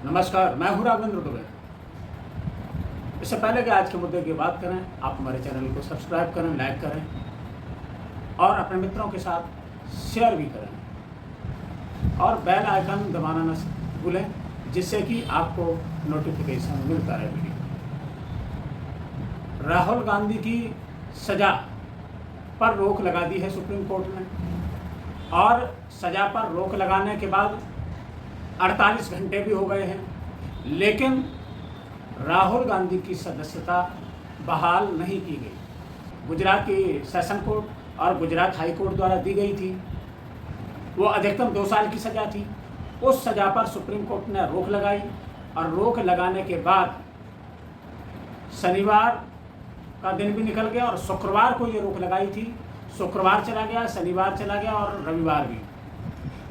नमस्कार, मैं हूं राघवेंद्र दुबे। इससे पहले कि आज के मुद्दे की बात करें, आप हमारे चैनल को सब्सक्राइब करें, लाइक करें और अपने मित्रों के साथ शेयर भी करें और बेल आइकन दबाना न भूलें, जिससे कि आपको नोटिफिकेशन मिलता रहे वीडियो। राहुल गांधी की सज़ा पर रोक लगा दी है सुप्रीम कोर्ट ने, और सज़ा पर रोक लगाने के बाद 48 घंटे भी हो गए हैं, लेकिन राहुल गांधी की सदस्यता बहाल नहीं की गई। गुजरात की सेशन कोर्ट और गुजरात हाई कोर्ट द्वारा दी गई थी, वो अधिकतम 2 साल की सज़ा थी। उस सज़ा पर सुप्रीम कोर्ट ने रोक लगाई और रोक लगाने के बाद शनिवार का दिन भी निकल गया और शुक्रवार को ये रोक लगाई थी। शुक्रवार चला गया, शनिवार चला गया और रविवार भी।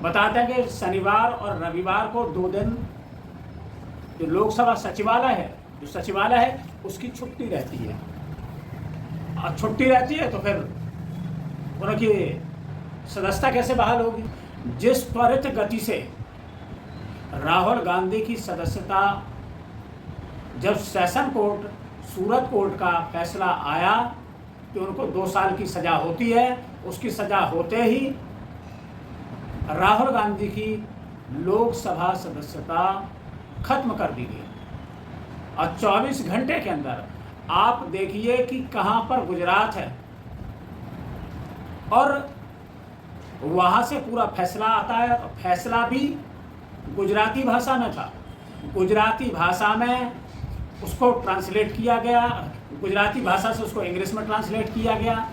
बताते हैं कि शनिवार और रविवार को 2 दिन जो लोकसभा सचिवालय है, उसकी छुट्टी रहती है। और छुट्टी रहती है तो फिर उनकी सदस्यता कैसे बहाल होगी? जिस त्वरित गति से राहुल गांधी की सदस्यता, जब सेशन कोर्ट सूरत कोर्ट का फैसला आया कि उनको 2 साल की सज़ा होती है, उसकी सज़ा होते ही राहुल गांधी की लोकसभा सदस्यता खत्म कर दी गई। और 24 घंटे के अंदर आप देखिए कि कहां पर गुजरात है और वहां से पूरा फैसला आता है। और फैसला भी गुजराती भाषा में था। गुजराती भाषा में उसको ट्रांसलेट किया गया, गुजराती भाषा से उसको इंग्लिश में ट्रांसलेट किया गया।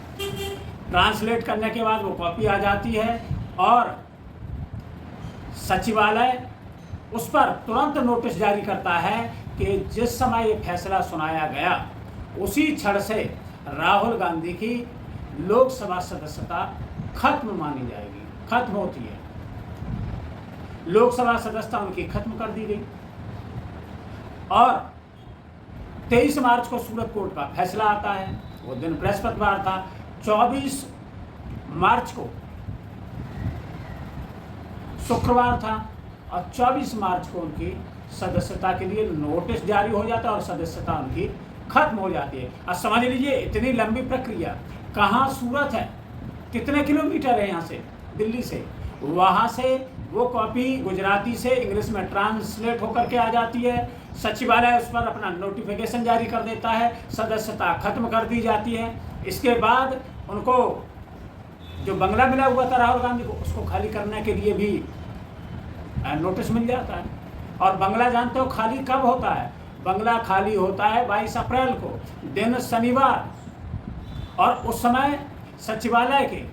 ट्रांसलेट करने के बाद वो कॉपी आ जाती है और सचिवालय उस पर तुरंत नोटिस जारी करता है कि जिस समय ये फैसला सुनाया गया, उसी क्षण से राहुल गांधी की लोकसभा सदस्यता खत्म मानी जाएगी, खत्म होती है। लोकसभा सदस्यता उनकी खत्म कर दी गई और 23 मार्च को सूरत कोर्ट का फैसला आता है। वो दिन बृहस्पतिवार था। 24 मार्च को शुक्रवार था और 24 मार्च को उनकी सदस्यता के लिए नोटिस जारी हो जाता है और सदस्यता उनकी खत्म हो जाती है। अब समझ लीजिए इतनी लंबी प्रक्रिया। कहाँ सूरत है, कितने किलोमीटर है यहाँ से, दिल्ली से। वहाँ से वो कॉपी गुजराती से इंग्लिश में ट्रांसलेट होकर के आ जाती है। सचिवालय उस पर अपना नोटिफिकेशन जारी कर देता है, सदस्यता खत्म कर दी जाती है। इसके बाद उनको जो बंगला मिला हुआ था राहुल गांधी को, उसको खाली करने के लिए भी नोटिस मिल जाता है। और बंगला जानते हो खाली कब होता है? बंगला खाली होता है 22 अप्रैल को, दिन शनिवार। और उस समय सचिवालय के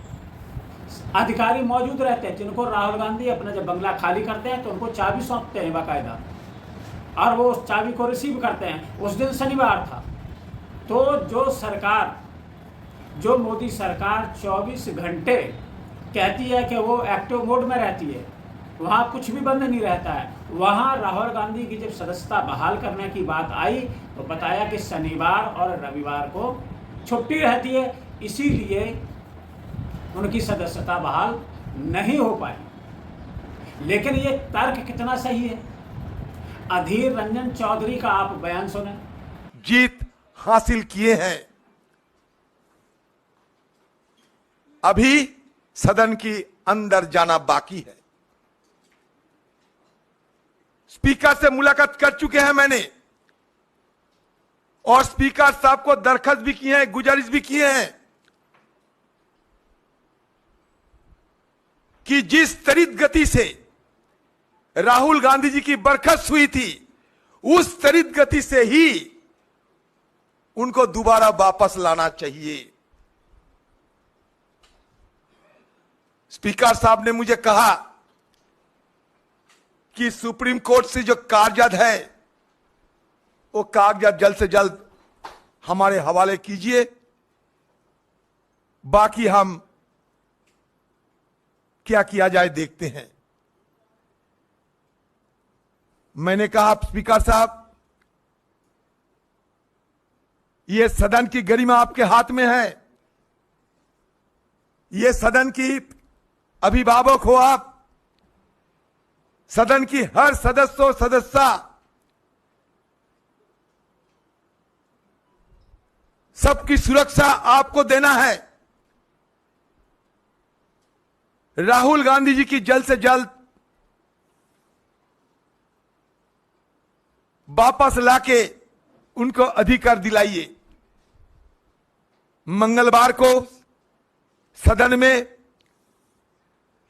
अधिकारी मौजूद रहते हैं, जिनको राहुल गांधी अपना जब बंगला खाली करते हैं तो उनको चाबी सौंपते हैं बाकायदा, और वो उस चाबी को रिसीव करते हैं। उस दिन शनिवार था। तो जो मोदी सरकार 24 घंटे कहती है कि वो एक्टिव मोड में रहती है, वहाँ कुछ भी बंद नहीं रहता है। वहाँ राहुल गांधी की जब सदस्यता बहाल करने की बात आई तो बताया कि शनिवार और रविवार को छुट्टी रहती है, इसीलिए उनकी सदस्यता बहाल नहीं हो पाई। लेकिन ये तर्क कितना सही है? अधीर रंजन चौधरी का आप बयान सुने। जीत हासिल किए हैं, अभी सदन की अंदर जाना बाकी है। स्पीकर से मुलाकात कर चुके हैं मैंने, और स्पीकर साहब को दरखास्त भी किए हैं, गुजारिश भी किए हैं कि जिस त्वरित गति से राहुल गांधी जी की बर्खास्त हुई थी, उस त्वरित गति से ही उनको दोबारा वापस लाना चाहिए। स्पीकर साहब ने मुझे कहा कि सुप्रीम कोर्ट से जो कागजात है, वो कागजात जल्द से जल्द हमारे हवाले कीजिए, बाकी हम क्या किया जाए देखते हैं। मैंने कहा, स्पीकर साहब, ये सदन की गरिमा आपके हाथ में है, ये सदन की अभिभावक हो आप, सदन की हर सदस्य और सदस्या सबकी सुरक्षा आपको देना है। राहुल गांधी जी की जल्द से जल्द वापस लाके उनको अधिकार दिलाइए। मंगलवार को सदन में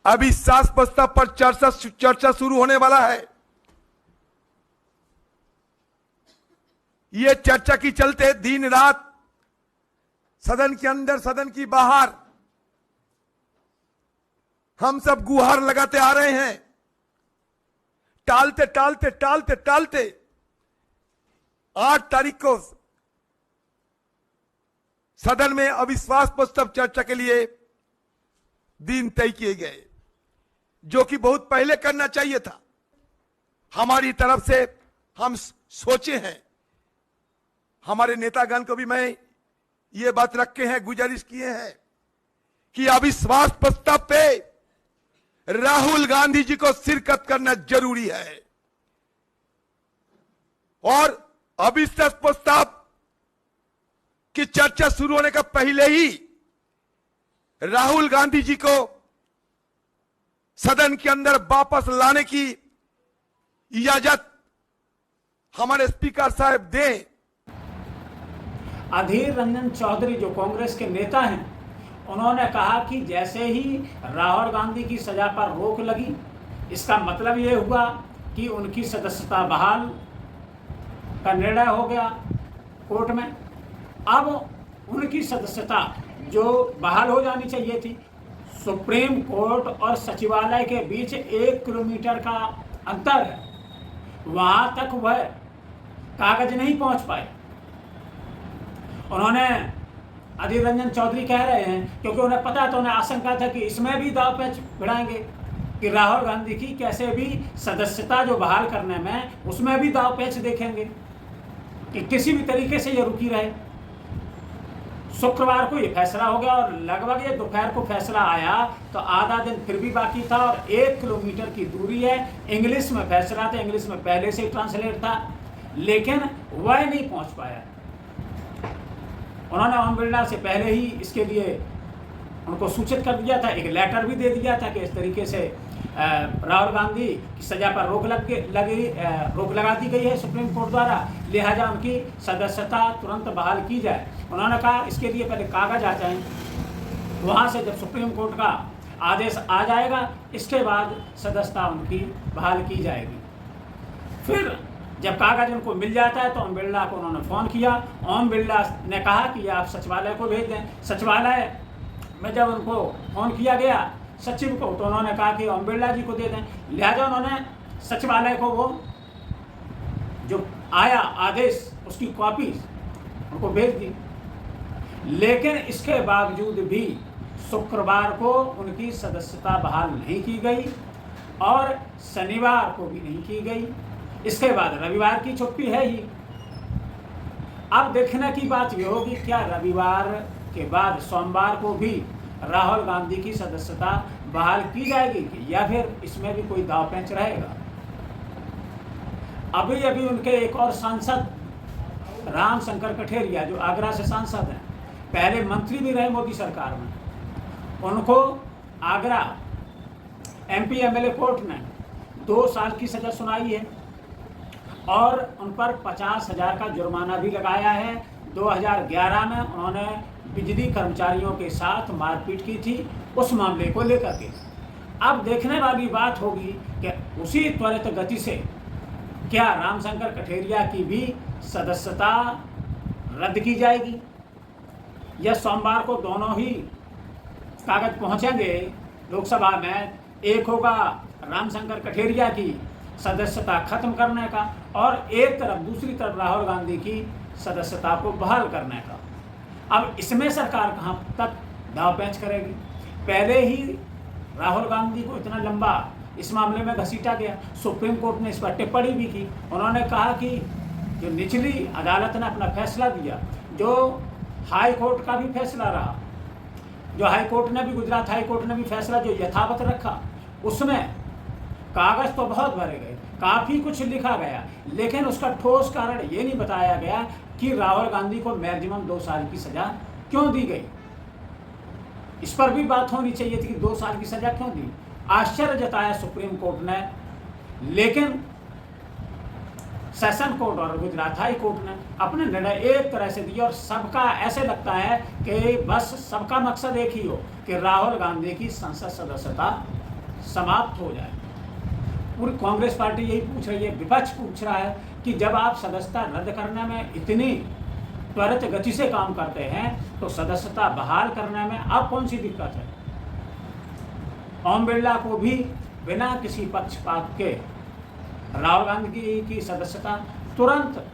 अविश्वास प्रस्ताव पर चर्चा शुरू होने वाला है। यह चर्चा की चलते दिन रात सदन के अंदर सदन की बाहर हम सब गुहार लगाते आ रहे हैं। टालते टालते टालते टालते 8 तारीख को सदन में अविश्वास प्रस्ताव चर्चा के लिए दिन तय किए गए, जो कि बहुत पहले करना चाहिए था। हमारी तरफ से हम सोचे हैं, हमारे नेतागण को भी मैं ये बात रखे हैं, गुजारिश किए हैं कि अविश्वास प्रस्ताव पे राहुल गांधी जी को शिरकत करना जरूरी है। और अविश्वास प्रस्ताव की चर्चा शुरू होने का पहले ही राहुल गांधी जी को सदन के अंदर वापस लाने की इजाजत हमारे स्पीकर साहब दें। अधीर रंजन चौधरी जो कांग्रेस के नेता हैं, उन्होंने कहा कि जैसे ही राहुल गांधी की सजा पर रोक लगी, इसका मतलब ये हुआ कि उनकी सदस्यता बहाल का निर्णय हो गया कोर्ट में। अब उनकी सदस्यता जो बहाल हो जानी चाहिए थी, सुप्रीम कोर्ट और सचिवालय के बीच 1 किलोमीटर का अंतर है, वहां तक वह कागज नहीं पहुंच पाए। उन्होंने अधीर रंजन चौधरी कह रहे हैं, क्योंकि उन्हें पता था, उन्हें आशंका था कि इसमें भी दाव पेच भिड़ाएंगे कि राहुल गांधी की कैसे भी सदस्यता जो बहाल करने में, उसमें भी दाव पेच देखेंगे कि किसी भी तरीके से ये रुकी रहे। शुक्रवार को ये फैसला हो गया और लगभग ये दोपहर को फैसला आया तो आधा दिन फिर भी बाकी था और 1 किलोमीटर की दूरी है। इंग्लिश में फैसला था, इंग्लिश में पहले से ही ट्रांसलेट था, लेकिन वह नहीं पहुंच पाया। उन्होंने ओम बिरला से पहले ही इसके लिए उनको सूचित कर दिया था, एक लेटर भी दे दिया था कि इस तरीके से राहुल गांधी की सजा पर रोक लगा दी गई है सुप्रीम कोर्ट द्वारा, लिहाजा उनकी सदस्यता तुरंत बहाल की जाए। उन्होंने कहा इसके लिए पहले कागज आ जाए, वहाँ से जब सुप्रीम कोर्ट का आदेश आ जाएगा, इसके बाद सदस्यता उनकी बहाल की जाएगी। फिर जब कागज उनको मिल जाता है तो ओम बिरला को उन्होंने फ़ोन किया। ओम बिरला ने कहा कि आप सचिवालय को भेज दें। सचिवालय में जब उनको फ़ोन किया गया सचिव को, तो उन्होंने कहा कि ओम बिरला जी को दे दें। लिहाजा उन्होंने सचिवालय को वो जो आया आदेश, उसकी कॉपी उनको भेज दी। लेकिन इसके बावजूद भी शुक्रवार को उनकी सदस्यता बहाल नहीं की गई और शनिवार को भी नहीं की गई। इसके बाद रविवार की छुट्टी है ही। अब देखने की बात यह होगी, क्या रविवार के बाद सोमवार को भी राहुल गांधी की सदस्यता बहाल की जाएगी या फिर इसमें भी कोई दाव पेंच रहेगा। अभी अभी उनके एक और सांसद राम शंकर कठेरिया, जो आगरा से सांसद हैं, पहले मंत्री भी रहे मोदी सरकार में, उनको आगरा MP MLA कोर्ट ने 2 साल की सजा सुनाई है और उन पर 50,000 का जुर्माना भी लगाया है। 2011 में उन्होंने बिजली कर्मचारियों के साथ मारपीट की थी, उस मामले को लेकर के। अब देखने वाली बात होगी कि उसी त्वरित गति से क्या रामशंकर कठेरिया की भी सदस्यता रद्द की जाएगी या सोमवार को दोनों ही कागज पहुंचेंगे लोकसभा में। एक होगा रामशंकर कठेरिया की सदस्यता खत्म करने का और एक तरफ दूसरी तरफ राहुल गांधी की सदस्यता को बहाल करने का। अब इसमें सरकार कहाँ तक दाव पेंच करेगी। पहले ही राहुल गांधी को इतना लंबा इस मामले में घसीटा गया, सुप्रीम कोर्ट ने इस पर टिप्पणी भी की। उन्होंने कहा कि जो निचली अदालत ने अपना फैसला दिया, जो हाई कोर्ट का भी फैसला रहा, जो हाई कोर्ट ने भी, गुजरात हाई कोर्ट ने भी फैसला जो यथावत रखा, उसमें कागज तो बहुत भरे गए, काफी कुछ लिखा गया, लेकिन उसका ठोस कारण ये नहीं बताया गया कि राहुल गांधी को मैक्सिमम 2 साल की सजा क्यों दी गई। इस पर भी बात होनी चाहिए थी कि 2 साल की सजा क्यों दी। आश्चर्य जताया सुप्रीम कोर्ट ने, लेकिन सेशन कोर्ट और गुजरात हाई कोर्ट ने अपने निर्णय एक तरह से दिए और सबका ऐसे लगता है कि बस सबका मकसद एक ही हो कि राहुल गांधी की संसद सदस्यता समाप्त हो जाए। पूरी कांग्रेस पार्टी यही पूछ रही है, विपक्ष पूछ रहा है कि जब आप सदस्यता रद्द करने में इतनी त्वरित गति से काम करते हैं तो सदस्यता बहाल करने में अब कौन सी दिक्कत है। ओम बिरला को भी बिना किसी पक्षपात के राहुल गांधी की सदस्यता तुरंत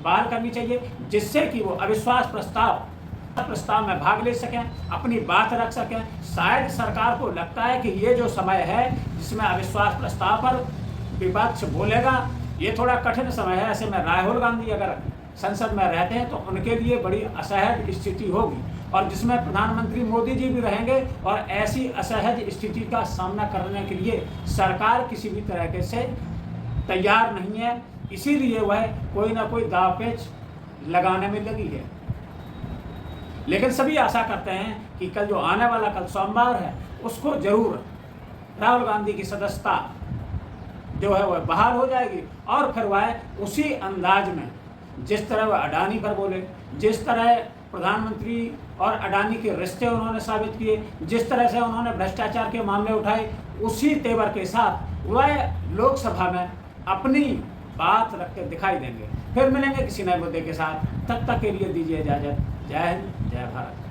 बहाल करनी चाहिए, जिससे कि वो अविश्वास प्रस्ताव में भाग ले सकें, अपनी बात रख सकें। शायद सरकार को लगता है कि ये जो समय है जिसमें अविश्वास प्रस्ताव पर विपक्ष बोलेगा, ये थोड़ा कठिन समय है। ऐसे में राहुल गांधी अगर संसद में रहते हैं तो उनके लिए बड़ी असहज स्थिति होगी, और जिसमें प्रधानमंत्री मोदी जी भी रहेंगे, और ऐसी असहज स्थिति का सामना करने के लिए सरकार किसी भी तरीके से तैयार नहीं है। इसीलिए वह कोई ना कोई दावपेच लगाने में लगी है। लेकिन सभी आशा करते हैं कि कल जो आने वाला कल सोमवार है उसको जरूर राहुल गांधी की सदस्यता जो है वह बहाल हो जाएगी, और फिर वह उसी अंदाज में जिस तरह वह अडानी पर बोले, जिस तरह प्रधानमंत्री और अडानी के रिश्ते उन्होंने साबित किए, जिस तरह से उन्होंने भ्रष्टाचार के मामले उठाए, उसी तेवर के साथ वह लोकसभा में अपनी बात रख के दिखाई देंगे। फिर मिलेंगे किसी नए मुद्दे के साथ, तब तक के लिए दीजिए इजाजत। जय हिंद, जय भारत।